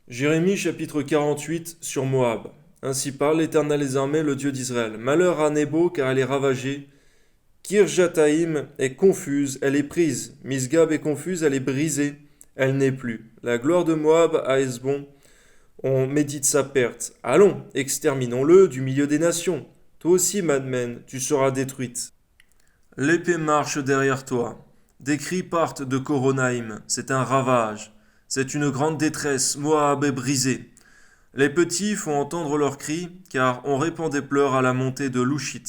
Jérémie chapitre 48 sur Moab. Ainsi parle l'Éternel des armées, le Dieu d'Israël. Malheur à Nebo, car elle est ravagée. Kirjataïm est confuse, elle est prise. Misgab est confuse, elle est brisée, elle n'est plus. La gloire de Moab à Hesbon, on médite sa perte. Allons, exterminons-le du milieu des nations. Toi aussi, Madmen, tu seras détruite. L'épée marche derrière toi. Des cris partent de Coronaïm. C'est un ravage. C'est une grande détresse. Moab est brisé. Les petits font entendre leurs cris, car on répand des pleurs à la montée de Louchit.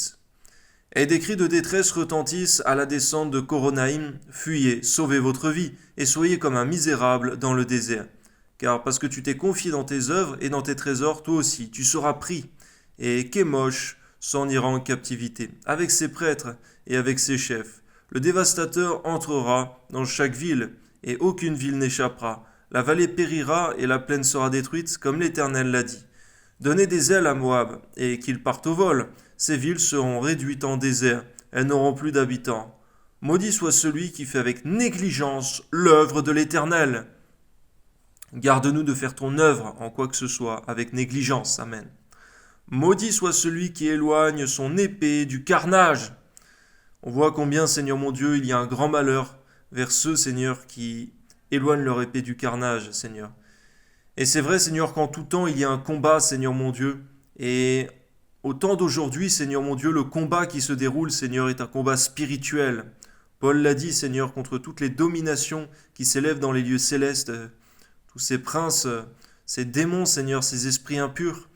Et des cris de détresse retentissent à la descente de Coronaïm. Fuyez, sauvez votre vie, et soyez comme un misérable dans le désert. Car parce que tu t'es confié dans tes œuvres et dans tes trésors, toi aussi, tu seras pris. Et Kémosh s'en ira en captivité, avec ses prêtres et avec ses chefs. Le dévastateur entrera dans chaque ville, et aucune ville n'échappera. La vallée périra et la plaine sera détruite, comme l'Éternel l'a dit. Donnez des ailes à Moab, et qu'il parte au vol. Ces villes seront réduites en désert, elles n'auront plus d'habitants. Maudit soit celui qui fait avec négligence l'œuvre de l'Éternel. Garde-nous de faire ton œuvre en quoi que ce soit avec négligence. Amen. Maudit soit celui qui éloigne son épée du carnage. On voit combien, Seigneur mon Dieu, il y a un grand malheur vers ceux, Seigneur, qui éloignent leur épée du carnage, Seigneur. Et c'est vrai, Seigneur, qu'en tout temps, il y a un combat, Seigneur mon Dieu. Et au temps d'aujourd'hui, Seigneur mon Dieu, le combat qui se déroule, Seigneur, est un combat spirituel. Paul l'a dit, Seigneur, contre toutes les dominations qui s'élèvent dans les lieux célestes, tous ces princes, ces démons, Seigneur, ces esprits impurs.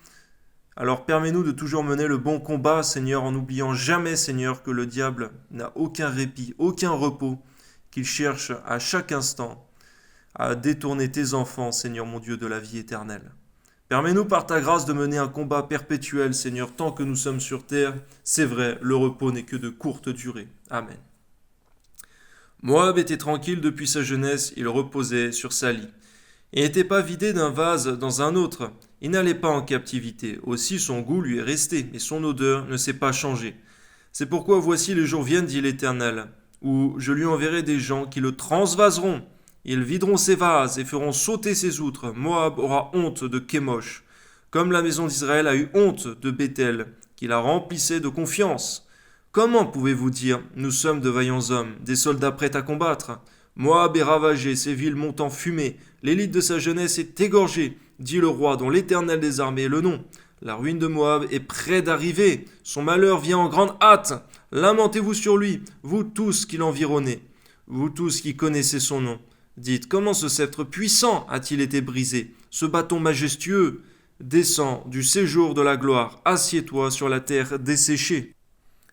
Alors permets-nous de toujours mener le bon combat, Seigneur, en n'oubliant jamais, Seigneur, que le diable n'a aucun répit, aucun repos, qu'il cherche à chaque instant à détourner tes enfants, Seigneur mon Dieu, de la vie éternelle. Permets-nous par ta grâce de mener un combat perpétuel, Seigneur, tant que nous sommes sur terre. C'est vrai, le repos n'est que de courte durée. Amen. Moab était tranquille depuis sa jeunesse, il reposait sur sa lie. Et n'était pas vidé d'un vase dans un autre. Il n'allait pas en captivité. Aussi son goût lui est resté, et son odeur ne s'est pas changée. C'est pourquoi voici les jours viennent, dit l'Éternel, où je lui enverrai des gens qui le transvaseront. Ils videront ses vases et feront sauter ses outres. Moab aura honte de Kémosh, comme la maison d'Israël a eu honte de Béthel, qui la remplissait de confiance. Comment pouvez-vous dire, nous sommes de vaillants hommes, des soldats prêts à combattre? Moab est ravagé, ses villes montent en fumée, l'élite de sa jeunesse est égorgée, dit le roi dont l'Éternel des armées est le nom. La ruine de Moab est près d'arriver, son malheur vient en grande hâte. Lamentez-vous sur lui, vous tous qui l'environnez, vous tous qui connaissez son nom. Dites, comment ce sceptre puissant a-t-il été brisé? Ce bâton majestueux descend du séjour de la gloire, assieds-toi sur la terre desséchée.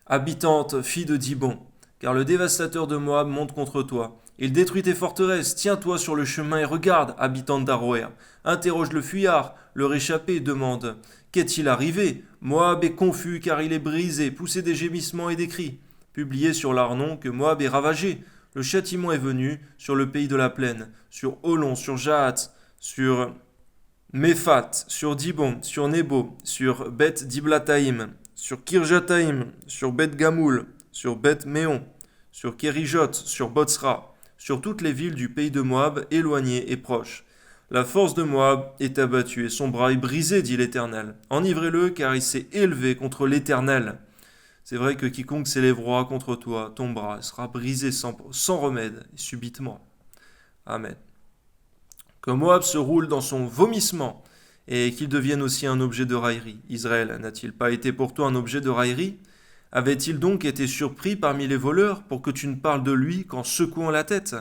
Habitante, fille de Dibon, car le dévastateur de Moab monte contre toi. Il détruit tes forteresses, tiens-toi sur le chemin et regarde, habitante d'Aroer. Interroge le fuyard, le réchappé, demande. Qu'est-il arrivé? Moab est confus car il est brisé, poussez des gémissements et des cris. Publiez sur l'Arnon que Moab est ravagé. Le châtiment est venu sur le pays de la plaine, sur Olon, sur Jahat, sur Méphat, sur Dibon, sur Nebo, sur Beth Diblataïm, sur Kirjataïm, sur Beth Gamoul, sur Beth Méon, sur Kérijot, sur Botsra, sur toutes les villes du pays de Moab, éloignées et proches. La force de Moab est abattue et son bras est brisé, dit l'Éternel. Enivrez-le, car il s'est élevé contre l'Éternel. C'est vrai que quiconque s'élèvera contre toi, ton bras sera brisé sans remède, subitement. Amen. Que Moab se roule dans son vomissement et qu'il devienne aussi un objet de raillerie. Israël n'a-t-il pas été pour toi un objet de raillerie? Avait-il donc été surpris parmi les voleurs pour que tu ne parles de lui qu'en secouant la tête?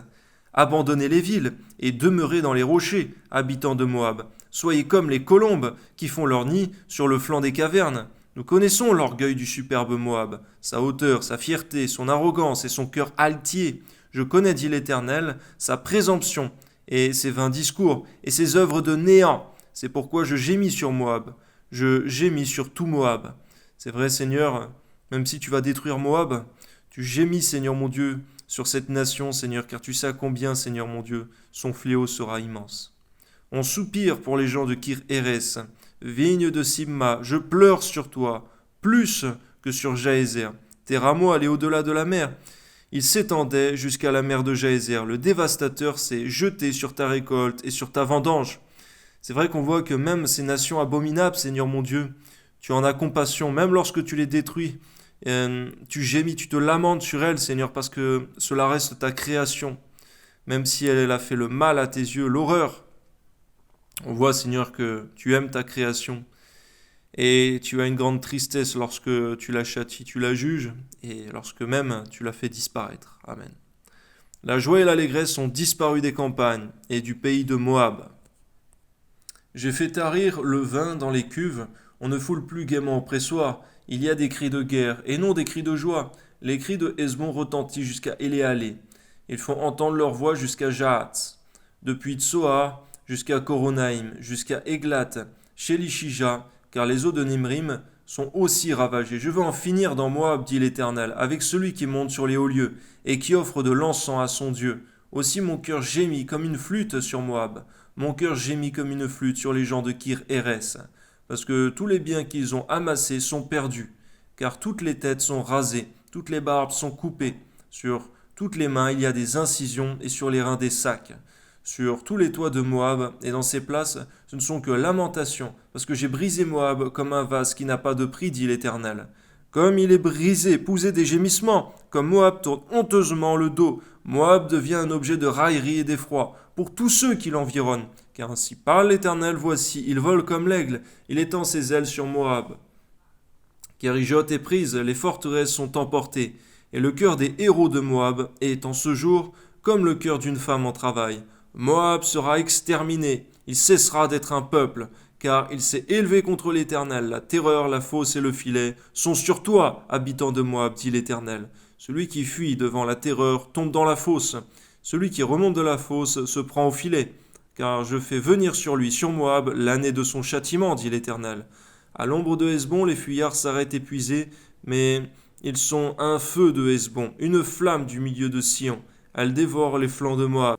Abandonnez les villes et demeurez dans les rochers, habitants de Moab. Soyez comme les colombes qui font leur nid sur le flanc des cavernes. Nous connaissons l'orgueil du superbe Moab, sa hauteur, sa fierté, son arrogance et son cœur altier. Je connais, dit l'Éternel, sa présomption et ses vains discours et ses œuvres de néant. C'est pourquoi je gémis sur Moab. Je gémis sur tout Moab. C'est vrai, Seigneur, même si tu vas détruire Moab, tu gémis, Seigneur mon Dieu, sur cette nation, Seigneur, car tu sais à combien, Seigneur mon Dieu, son fléau sera immense. On soupire pour les gens de Kir-Hérès, vigne de Simma, je pleure sur toi, plus que sur Jaézer. Tes rameaux allaient au-delà de la mer. Ils s'étendaient jusqu'à la mer de Jaézer. Le dévastateur s'est jeté sur ta récolte et sur ta vendange. C'est vrai qu'on voit que même ces nations abominables, Seigneur mon Dieu, tu en as compassion, même lorsque tu les détruis. Tu gémis, tu te lamentes sur elles, Seigneur, parce que cela reste ta création. Même si elle a fait le mal à tes yeux, l'horreur. On voit, Seigneur, que tu aimes ta création. Et tu as une grande tristesse lorsque tu la châties, tu la juges, et lorsque même tu la fais disparaître. Amen. La joie et l'allégresse sont disparues des campagnes et du pays de Moab. J'ai fait tarir le vin dans les cuves, on ne foule plus gaiement au pressoir, il y a des cris de guerre, et non des cris de joie. Les cris de Hesbon retentissent jusqu'à Éléalé. Ils font entendre leur voix jusqu'à Jahatz. Depuis Tsoa jusqu'à Coronaïm, jusqu'à Églat, chez Lishija, car les eaux de Nimrim sont aussi ravagées. Je veux en finir dans Moab, dit l'Éternel, avec celui qui monte sur les hauts lieux, et qui offre de l'encens à son Dieu. Aussi mon cœur gémit comme une flûte sur Moab. Mon cœur gémit comme une flûte sur les gens de Kir Hérès, parce que tous les biens qu'ils ont amassés sont perdus, car toutes les têtes sont rasées, toutes les barbes sont coupées, sur toutes les mains il y a des incisions et sur les reins des sacs. Sur tous les toits de Moab et dans ces places, ce ne sont que lamentations, parce que j'ai brisé Moab comme un vase qui n'a pas de prix, dit l'Éternel. Comme il est brisé, poussez des gémissements, comme Moab tourne honteusement le dos, Moab devient un objet de raillerie et d'effroi pour tous ceux qui l'environnent. Car ainsi parle l'Éternel, voici, il vole comme l'aigle, il étend ses ailes sur Moab. Kérijot est prise, les forteresses sont emportées, et le cœur des héros de Moab est en ce jour comme le cœur d'une femme en travail. Moab sera exterminé, il cessera d'être un peuple, car il s'est élevé contre l'Éternel. La terreur, la fosse et le filet sont sur toi, habitant de Moab, dit l'Éternel. Celui qui fuit devant la terreur tombe dans la fosse. Celui qui remonte de la fosse se prend au filet. Car je fais venir sur lui, sur Moab, l'année de son châtiment, dit l'Éternel. À l'ombre de Hesbon, les fuyards s'arrêtent épuisés, mais ils sont un feu de Hesbon, une flamme du milieu de Sion. Elle dévore les flancs de Moab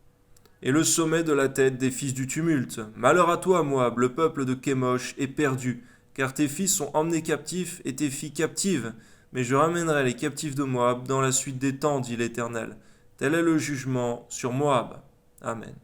et le sommet de la tête des fils du tumulte. Malheur à toi, Moab, le peuple de Kémosh est perdu, car tes fils sont emmenés captifs et tes filles captives. Mais je ramènerai les captifs de Moab dans la suite des temps, dit l'Éternel. Tel est le jugement sur Moab. Amen.